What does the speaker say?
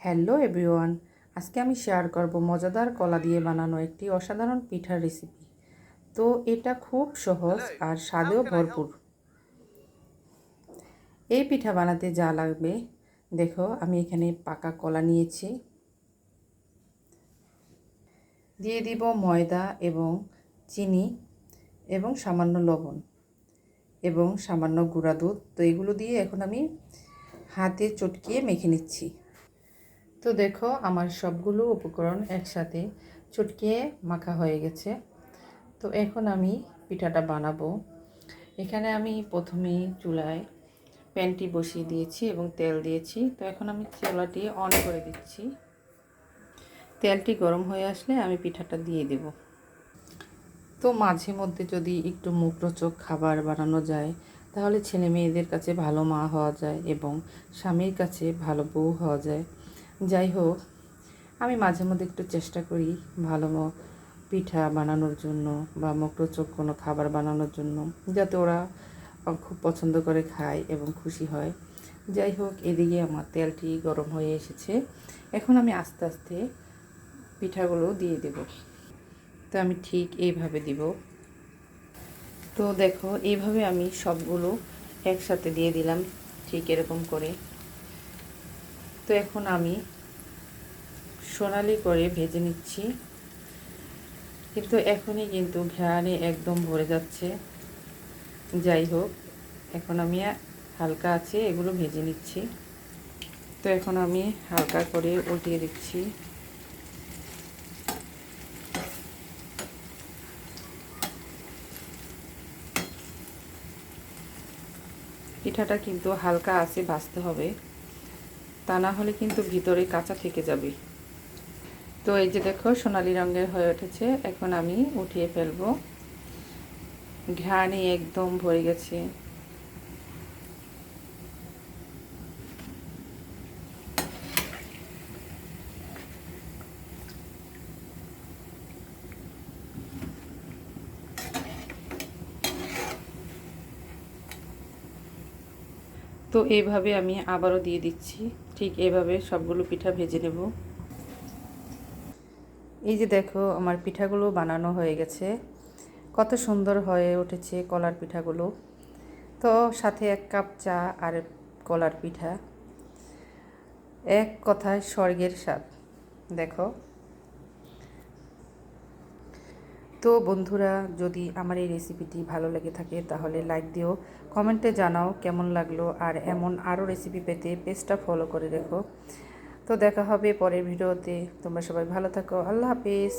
Hello everyone, আজকে আমি share করব মজাদার কলা দিয়ে বানানো একটি অসাধারণ পিঠার রেসিপি। তো এটা খুব সহজ আর স্বাদেও ভরপুর। এই পিঠা বানাতে যা লাগবে দেখো, আমি এখানে পাকা কলা নিয়েছি, দিয়ে দিব ময়দা এবং চিনি এবং সামান্য লবণ এবং সামান্য গুঁড়া দুধ। তো এগুলো দিয়ে এখন আমি হাতে চটকিয়ে মেখে নিচ্ছি। তো দেখো, আমার সবগুলো উপকরণ একসাথে চটকিয়ে মাখা হয়ে গেছে। তো এখন আমি পিঠাটা বানাবো। এখানে আমি প্রথমেই চুলায় প্যানটি বসিয়ে দিয়েছি এবং তেল দিয়েছি। তো এখন আমি চুলাটি অন করে দিচ্ছি। তেলটি গরম হয়ে আসলে আমি পিঠাটা দিয়ে দেব। তো মাঝে মধ্যে যদি একটু মুখরোচক খাবার বানানো যায়, তাহলে ছেলে মেয়েদের কাছে ভালো মা হওয়া যায় এবং স্বামীর কাছে ভালো বউ হওয়া যায়। যাই হোক, আমি মাঝে মধ্যে একটু চেষ্টা করি ভালো পিঠা বানানোর জন্য বা মুখরোচক কোনো খাবার বানানোর জন্য, যাতে ওরা খুব পছন্দ করে খায় এবং খুশি হয়। যাই হোক, এদিকে আমার তেলটি গরম হয়ে এসেছে। এখন আমি আস্তে আস্তে পিঠাগুলো দিয়ে দেব। তো আমি ঠিক এইভাবে দিব। তো দেখো, এইভাবে আমি সবগুলো একসাথে দিয়ে দিলাম, ঠিক এরকম করে। তো এখন আমি সোনালি করে ভেজে নিচ্ছি, কিন্তু এখনই কিন্তু ঘ্রাণে একদম ভরে যাচ্ছে। যাই হোক, এখন আমি হালকা আছে এগুলো ভেজে নিচ্ছি। তো এখন আমি হালকা করে উল্টিয়ে দিচ্ছি। পিঠাটা কিন্তু হালকা আছে ভাজতে হবে, তা না হলে কিন্তু ভিতরে কাঁচা থেকে যাবে। তো এই যে দেখো, সোনালি রঙের হয়ে উঠেছে। এখন আমি উঠিয়ে ফেলবো। ঘ্রাণে একদম ভরে গেছে। তো এইভাবে আমি আবারও দিয়ে দিচ্ছি। ঠিক এইভাবে সবগুলো পিঠা ভেজে নেব। এই যে দেখো, আমার পিঠাগুলো বানানো হয়ে গেছে। কত সুন্দর হয়ে উঠেছে কলার পিঠাগুলো। তো সাথে 1 কাপ চা আর কলার পিঠা, এক কথায় স্বর্গের স্বাদ। দেখো, তো বন্ধুরা, যদি আমার এই রেসিপিটি ভালো লেগে থাকে তাহলে লাইক দিও, কমেন্টে জানাও কেমন লাগলো। আর এমন আরও রেসিপি পেতে পেজটা ফলো করে রেখো। তো দেখা হবে পরের ভিডিওতে। তোমরা সবাই ভালো থাকো। আল্লাহ হাফেজ।